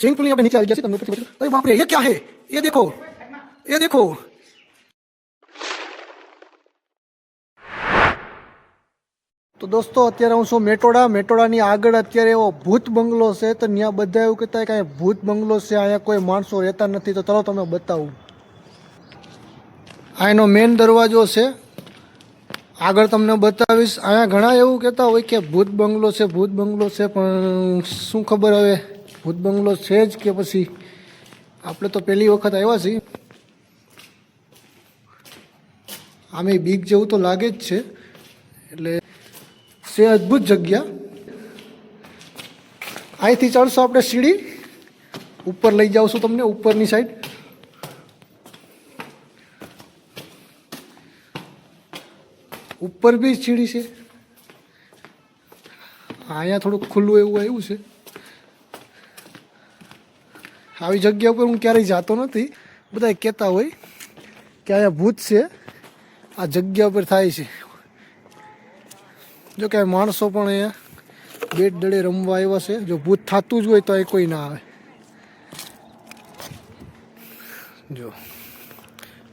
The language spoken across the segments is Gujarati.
स्विमिंग पूल यहाँ पे नीचे आ गया છે તમને ઉપરથી બતાવું। अरे बाप रे ये क्या है, ये देखो, ये देखो। તો દોસ્તો અત્યારે હું છું મેટોડાની આગળ અત્યારે એવો ભૂત બંગલો છે, તો ત્યાં બધા એવું કહેતા કે અહીંયા ભૂત બંગલો છે, અહીંયા કોઈ માણસો રહેતા નથી, તો ચલો તમે બતાવું। આ એનો મેઇન દરવાજો છે, આગળ તમને બતાવીશ। અહીંયા ઘણા એવું કહેતા હોય કે ભૂત બંગલો છે, ભૂત બંગલો છે, પણ શું ખબર હવે ભૂત બંગલો છે જ કે પછી આપણે તો પહેલી વખત આવ્યા છીએ। આમે બીક જેવું તો લાગે જ છે, એટલે છે અદ્ભુત જગ્યા। અહીંથી ચડશો આપણે સીડી, ઉપર લઈ જાઉં છું તમને ઉપરની સાઈડ। ઉપર બી સીડી છે, અહીંયા થોડુંક ખુલ્લું એવું આવ્યું છે। આવી જગ્યા ઉપર હું ક્યારેય જાતો નથી, બધા કહેતા હોય કે અહીંયા ભૂત છે, આ જગ્યા ઉપર થાય છે। જો કે માણસો પણ અહીંયા બેટ દડે રમવા આવ્યા છે, જો ભૂત થતું જ હોય તો એ કોઈ ના આવે। જો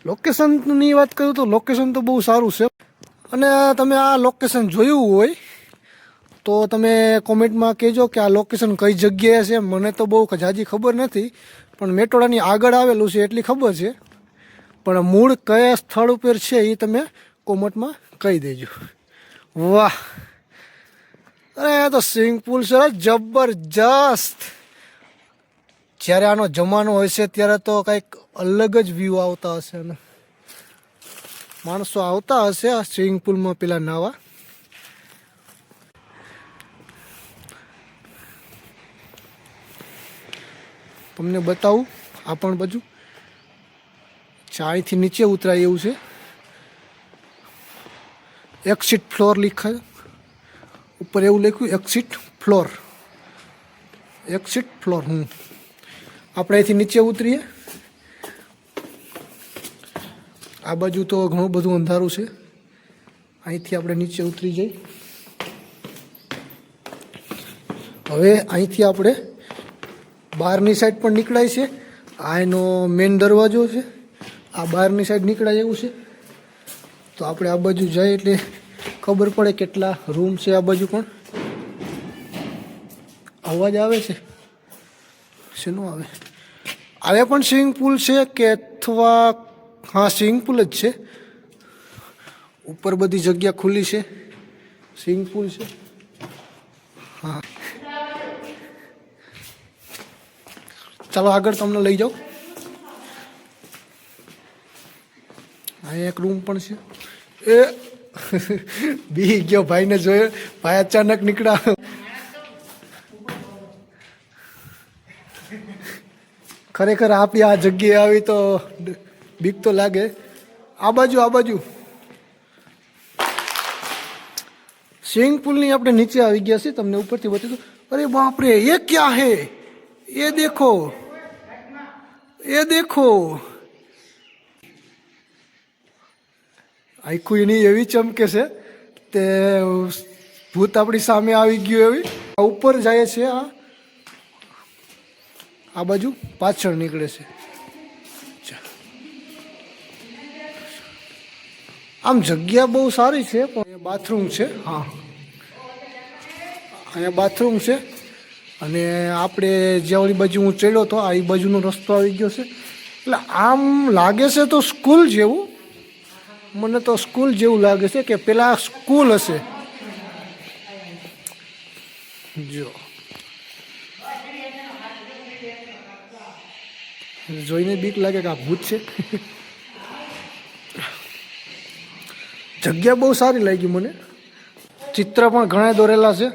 લોકેશનની વાત કરું તો લોકેશન તો બહુ સારું છે, અને તમે આ લોકેશન જોયું હોય તો તમે કોમેન્ટમાં કહેજો કે આ લોકેશન કઈ જગ્યાએ છે। મને તો બહુ જાજી ખબર નથી, પણ મેટોડાની આગળ આવેલું છે એટલી ખબર છે, પણ મૂળ કયા સ્થળ ઉપર છે એ તમે કોમેન્ટમાં કહી દેજો। વાહ, અરે આ તો સ્વિમિંગ પુલ છે જબરજસ્ત। જ્યારે આનો જમાનો હોય છે ત્યારે તો કંઈક અલગ જ વ્યૂ આવતા હશે, અને માણસો આવતા હશે આ સ્વિમિંગ પુલમાં પેલા નાવા। તમને બતાવું આ પણ બાજુ અહીંથી નીચે ઉતરાય એવું છે। એક્સિટ ફ્લોર લખાય ઉપર, એવું લખ્યું એક્સિટ ફ્લોર, એક્સિટ ફ્લોર। આપણે અહીંથી નીચે ઉતરીએ। આ બાજુ તો ઘણું બધું અંધારું છે, અહીંથી આપણે નીચે ઉતરી જઈએ। હવે અહીંથી આપણે બહારની સાઈડ પણ નીકળાય છે, આ એનો મેઇન દરવાજો છે, આ બહારની સાઈડ નીકળાય એવું છે। તો આપણે આ બાજુ જઈએ એટલે ખબર પડે કેટલા રૂમ છે। આ બાજુ પણ અવાજ આવે છે, શેનો આવે? આવે પણ સ્વિમિંગ પુલ છે કે અથવા હા સ્વિમિંગ પુલ જ છે। ઉપર બધી જગ્યા ખુલ્લી છે, સ્વિમિંગ પુલ છે। હા ચાલો આગળ તમને લઈ જાઉં। અહીંયા એક રૂમ પણ છે। એ બી ગયો, ભાઈને જોયો, ભાઈ અચાનક નીકળ્યા। ખરેખર આપણી આ જગ્યાએ આવી તો બીક તો લાગે। આ બાજુ સ્વિમિંગ પુલની આપણે નીચે આવી ગયા છીએ, તમને ઉપરથી બતાવી દઉં। અરે બાપ રે ये क्या है, ये देखो, ये देखो। આખું એની એવી ચમકે છે તે ભૂત આપણી સામે આવી ગયું એવી। ઉપર જાય છે, આ બાજુ પાછળ નીકળે છે। આમ જગ્યા બહુ સારી છે, પણ બાથરૂમ છે। હા અહીંયા બાથરૂમ છે, અને આપણે જે ઓલી બાજુ હું ચડ્યો હતો આ બાજુનો રસ્તો આવી ગયો છે। એટલે આમ લાગે છે તો સ્કૂલ જેવું, મને તો સ્કૂલ જેવું લાગે છે કે પેલા સ્કૂલ હશે। જો જોઈને બીક લાગે કે આ ભૂત છે। જગ્યા બહુ સારી લાગી મને, ચિત્ર પણ ઘણા દોરેલા છે।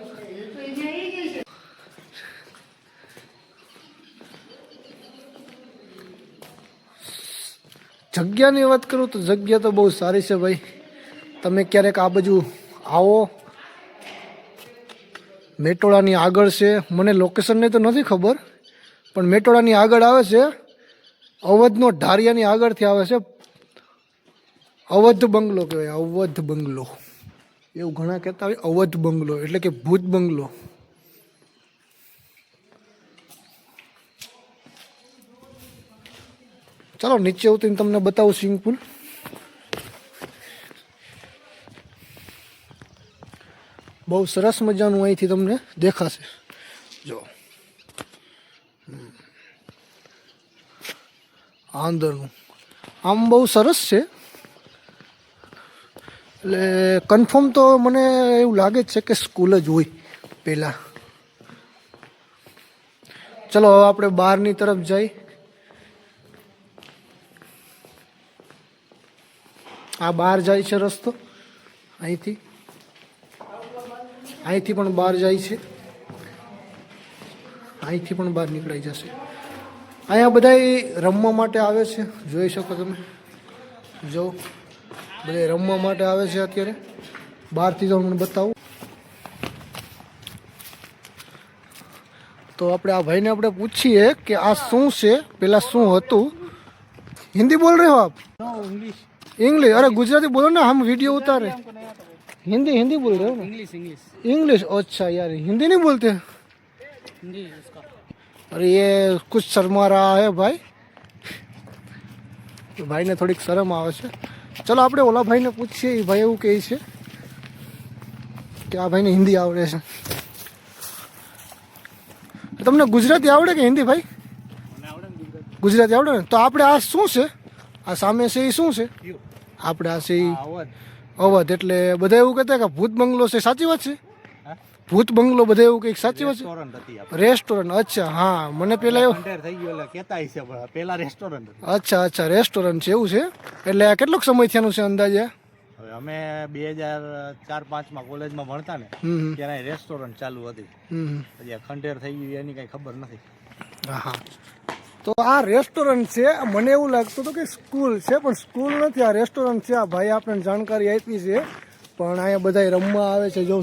જગ્યાની વાત કરું તો જગ્યા તો બહુ સારી છે ભાઈ। તમે ક્યારેક આ બાજુ આવો, મેટોડાની આગળ છે, મને લોકેશનની તો નથી ખબર, પણ મેટોડાની આગળ આવે છે, અવધનો ઢારિયાની આગળથી આવે છે। અવધ બંગલો કહેવાય, અવધ બંગલો એવું ઘણા કહેતા હોય। અવધ બંગલો એટલે કે ભૂત બંગલો। ચાલો નીચે ઉતરીને તમને બતાવું સ્વિમિંગ પુલ. બહુ સરસ મજાનું અહીંથી તમને દેખાશે. જો આ અંદરનું આમ બહુ સરસ છે. એટલે કન્ફર્મ તો મને એવું લાગે જ છે કે સ્કૂલ જ હોય પહેલાં. ચલો હવે આપણે બહારની તરફ જઈ. આ બહાર જાય છે રસ્તો, અહીંથી પણ બહાર જાય છે, અહીંથી પણ બહાર નીકળાઈ જશે. અહીંયા બધા રમવા માટે આવે છે, જોઈ શકો તમે. જો બધા રમવા માટે આવે છે અત્યારે. બહારથી તો મને બતાવું તો આપણે આ ભાઈને આપણે પૂછીએ કે આ શું છે, પેલા શું હતું. હિન્દી બોલ રહે હો આપ? इंग्लिश? अरे गुजराती बोलो ना, हम वीडियो उतारे. हिंदी हिंदी बोल रहे हो ना? इंग्लिश. अच्छा यार हिंदी नहीं बोलते? अरे ये कुछ शर्मा रहा है भाई. ભાઈને થોડીક શરમ આવે છે. ચલો આપણે ઓલા ભાઈને પૂછીએ. એ ભાઈ એવું કહે છે કે આ ભાઈને હિન્દી આવડે છે. તમને ગુજરાતી આવડે કે હિન્દી ભાઈ? ગુજરાતી આવડે ને? તો આપણે આ શું છે, આ સામે છે એ શું છે? આપણે આ છે અવધ. એટલે બધા એવું કહેતા કે ભૂત બંગલો છે, સાચી વાત છે? ભૂત બંગલો બધા એવું કંઈક, સાચી વાત છે? રેસ્ટોરન્ટ. અચ્છા હા, મને પેલા એવું અચ્છા અચ્છા રેસ્ટોરન્ટ છે એવું છે. એટલે કેટલોક સમય થયાનું છે અંદાજે? અમે 2004-05 કોલેજમાં ભણતા ને ત્યારે રેસ્ટોરન્ટ ચાલુ હતી. પછી ખંડેર થઈ ગયું એની કઈ ખબર નથી. હા, તો આ રેસ્ટોરન્ટ છે. મને એવું લાગતું હતું કે સ્કૂલ છે, પણ સ્કૂલ નથી, આ રેસ્ટોરન્ટ છે. આ ભાઈ આપણને જાણકારી આપી છે. પણ અહીંયા બધા રમવા આવે છે, જો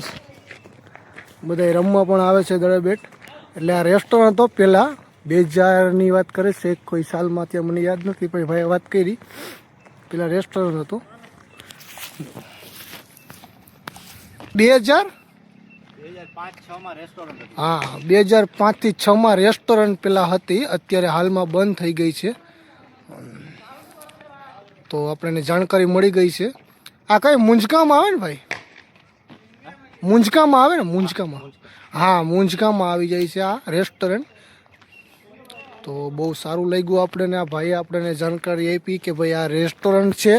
બધા રમવા પણ આવે છે દળે બેટ. એટલે આ રેસ્ટોરન્ટ તો પહેલાં 2000ની વાત કરે છે, કોઈ સાલમાં ત્યાં મને યાદ નથી, પણ ભાઈએ વાત કરી પેલા રેસ્ટોરન્ટ હતું 2000. હા, 2005થી 6માં રેસ્ટોરન્ટ પેલા હતી, અત્યારે હાલમાં બંધ થઈ ગઈ છે. તો આપણને જાણકારી મળી ગઈ છે. આ કઈ મુંજકામાં આવે ને ભાઈ? મુંજકામાં આવે ને? મુંજકામાં, હા મુંજકામાં આવી જાય છે આ રેસ્ટોરન્ટ. તો બહુ સારું લાગ્યું આપણને. આ ભાઈએ આપણને જાણકારી આપી કે ભાઈ આ રેસ્ટોરન્ટ છે.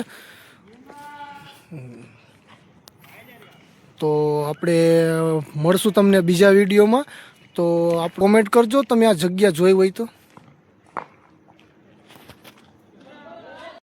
તો આપણે મળશું તમને બીજા વિડીયોમાં. તો આપ કોમેન્ટ કરજો તમે આ જગ્યા જોઈ હોય તો.